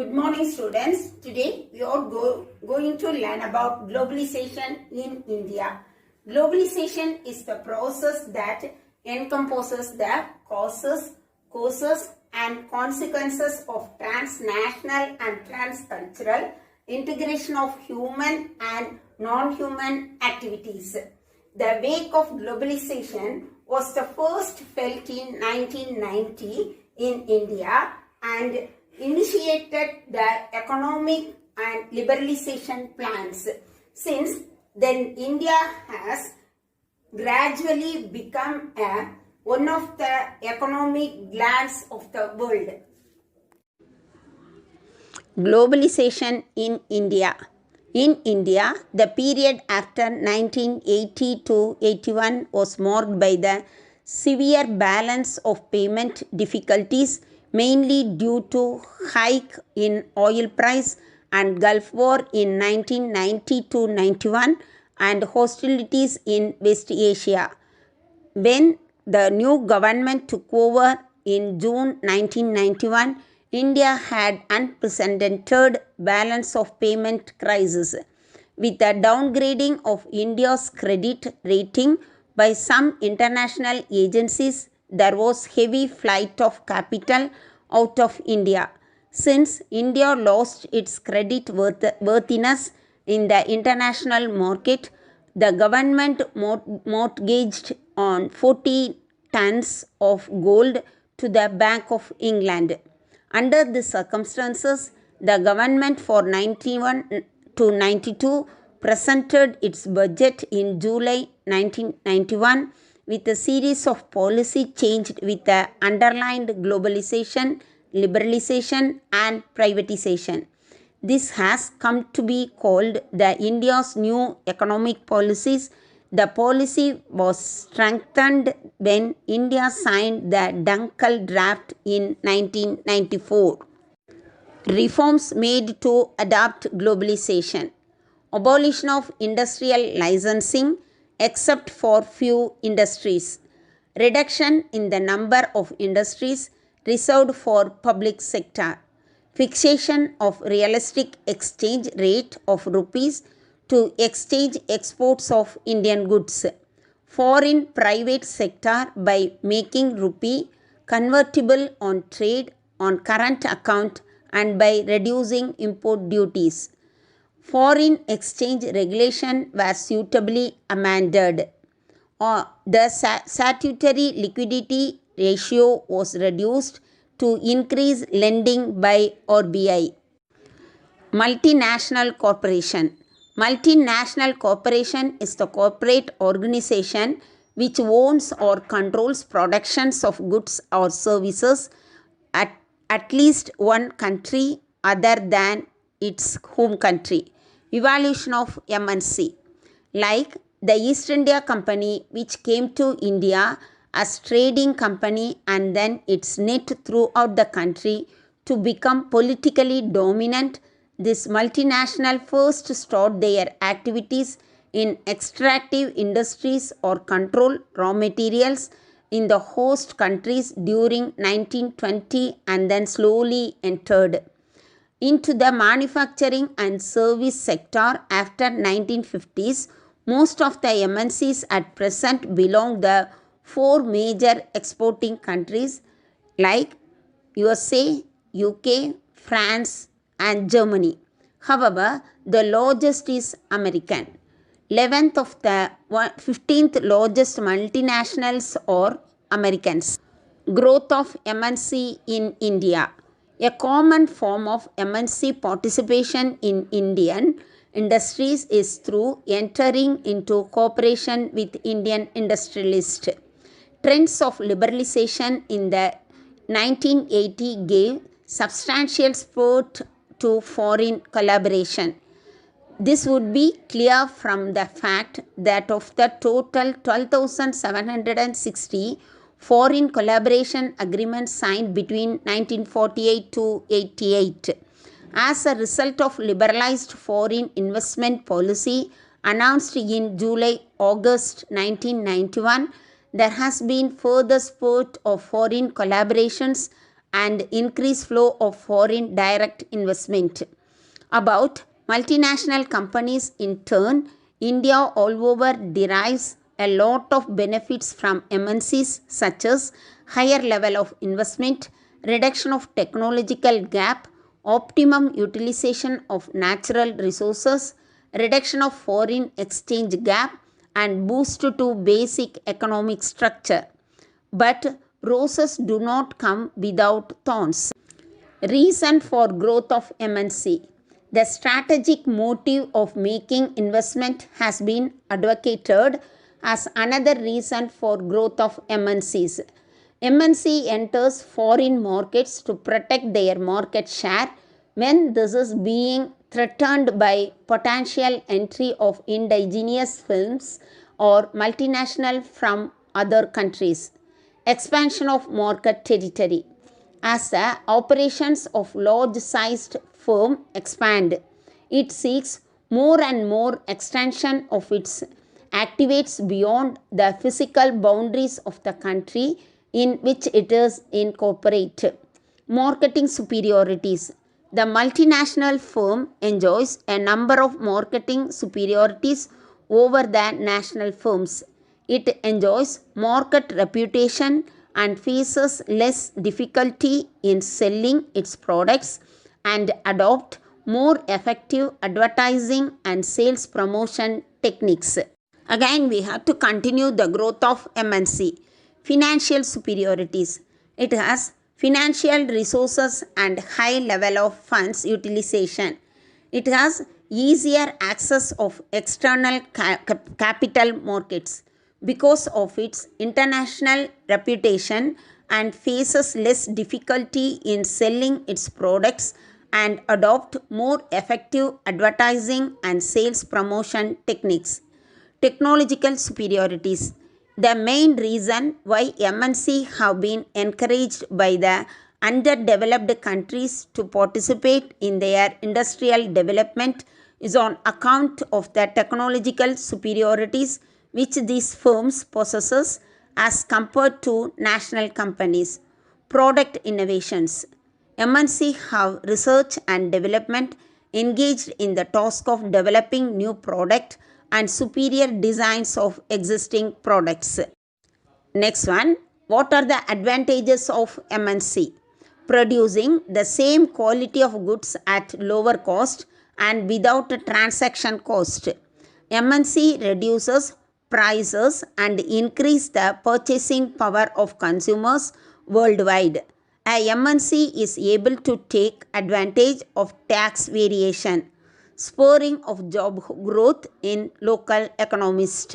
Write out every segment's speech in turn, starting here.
Good morning, students. Today we are going to learn about globalization in India. Globalization is the process that encompasses the causes and consequences of transnational and transcultural integration of human and non-human activities. The wake of globalization was the first felt in 1990 in India and initiated the economic and liberalization plans. Since then, India has gradually become one of the economic giants of the world. Globalization in India. In India, the period after 1980 to 81 was marked by the severe balance of payment difficulties, mainly due to hike in oil price and Gulf War in 1990 to 91 and hostilities in West Asia. When the new government took over in June 1991, India had unprecedented balance of payment crisis. With the downgrading of India's credit rating by some international agencies, there was heavy flight of capital out of India. Since India lost its credit worthiness in the international market, the government mortgaged on 40 tons of gold to the Bank of England. Under these circumstances, the government for 91 to 92 presented its budget in July 1991 with a series of policy changed with the underlined globalization, liberalization and privatization. This has come to be called the India's new economic policies. The policy was strengthened when India signed the Dunkle Draft in 1994. Reforms made to adapt globalization. Abolition of industrial licensing except for few industries. Reduction in the number of industries reserved for public sector. Fixation of realistic exchange rate of rupees to exchange exports of Indian goods. Foreign private sector by making rupee convertible on trade on current account and by reducing import duties. Foreign exchange regulation was suitably amended. The statutory liquidity ratio was reduced to increase lending by RBI. Multinational corporation. Multinational corporation is the corporate organization which owns or controls productions of goods or services at least one country other than its home country. Evolution of MNC. Like the East India Company, which came to India as trading company and then its net throughout the country to become politically dominant, this multinational first stored their activities in extractive industries or control raw materials in the host countries during 1920 and then slowly entered into the manufacturing and service sector after 1950s. Most of the MNCs at present belong the four major exporting countries like USA, UK, France and Germany. However, the largest is American. 11th of the 15th largest multinationals are Americans. Growth of MNC in India. A common form of MNC participation in Indian industries is through entering into cooperation with Indian industrialists. Trends of liberalization in the 1980 gave substantial support to foreign collaboration. This would be clear from the fact that of the total 12,760 foreign collaboration agreements signed between 1948 to 88. As a result of liberalized foreign investment policy announced in July-August 1991, there has been further spurt of foreign collaborations and increased flow of foreign direct investment. About multinational companies in turn, India all over derives a lot of benefits from MNCs such as higher level of investment, reduction of technological gap, optimum utilization of natural resources, reduction of foreign exchange gap, and boost to basic economic structure. But roses do not come without thorns. Reason for growth of MNC. The strategic motive of making investment has been advocated as another reason for growth of MNCs. MNC enters foreign markets to protect their market share when this is being threatened by potential entry of indigenous firms or multinational from other countries. Expansion of market territory. As the operations of large-sized firm expand, it seeks more and more extension of its activities beyond the physical boundaries of the country in which it is incorporated. Marketing superiorities. The multinational firm enjoys a number of marketing superiorities over the national firms. It enjoys market reputation and faces less difficulty in selling its products and adopt more effective advertising and sales promotion techniques. Again, we have to continue the growth of MNC. Financial superiorities. It has financial resources and high level of funds utilization. It has easier access of external capital markets because of its international reputation and faces less difficulty in selling its products and adopt more effective advertising and sales promotion techniques. Technological superiorities. The main reason why MNC have been encouraged by the underdeveloped countries to participate in their industrial development is on account of the technological superiorities which these firms possesses as compared to national companies. Product innovations. MNC have research and development engaged in the task of developing new product and superior designs of existing products. Next one, what are the advantages of MNC? Producing the same quality of goods at lower cost and without a transaction cost. MNC reduces prices and increase the purchasing power of consumers worldwide. A MNC is able to take advantage of tax variation, spurring of job growth in local economies.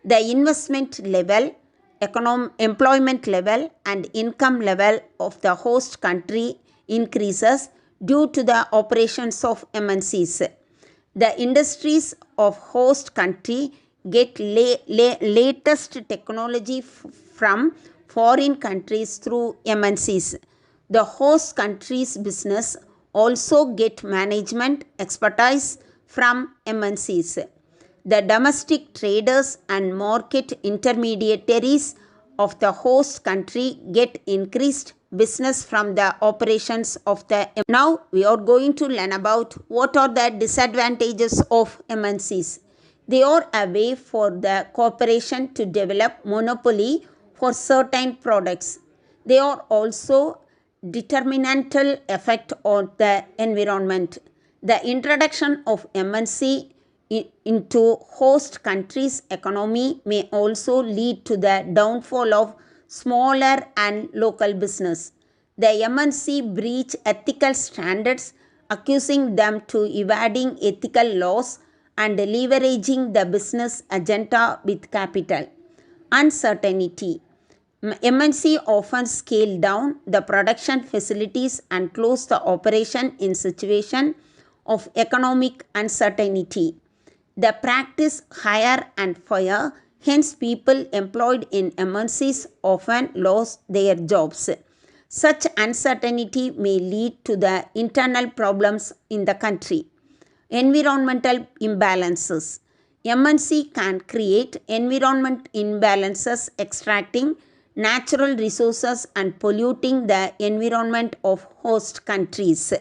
The investment level, employment level and income level of the host country increases due to the operations of MNCs. The industries of host country get latest technology from foreign countries through MNCs. The host country's business also get management expertise from MNCs. The domestic traders and market intermediaries of the host country get increased business from the operations of the. Now we are going to learn about what are the disadvantages of MNCs. They are a way for the corporation to develop monopoly for certain products. They are also detrimental effect on the environment. The introduction of MNC into host countries' economy may also lead to the downfall of smaller and local business. The MNC breach ethical standards, accusing them to evading ethical laws and leveraging the business agenda with capital. Uncertainty. MNC often scale down the production facilities and close the operation in situation of economic uncertainty. The practice hire and fire, hence people employed in MNCs often lose their jobs. Such uncertainty may lead to the internal problems in the country. Environmental imbalances. MNC can create environment imbalances extracting natural resources and polluting the environment of host countries.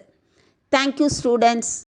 Thank you, students.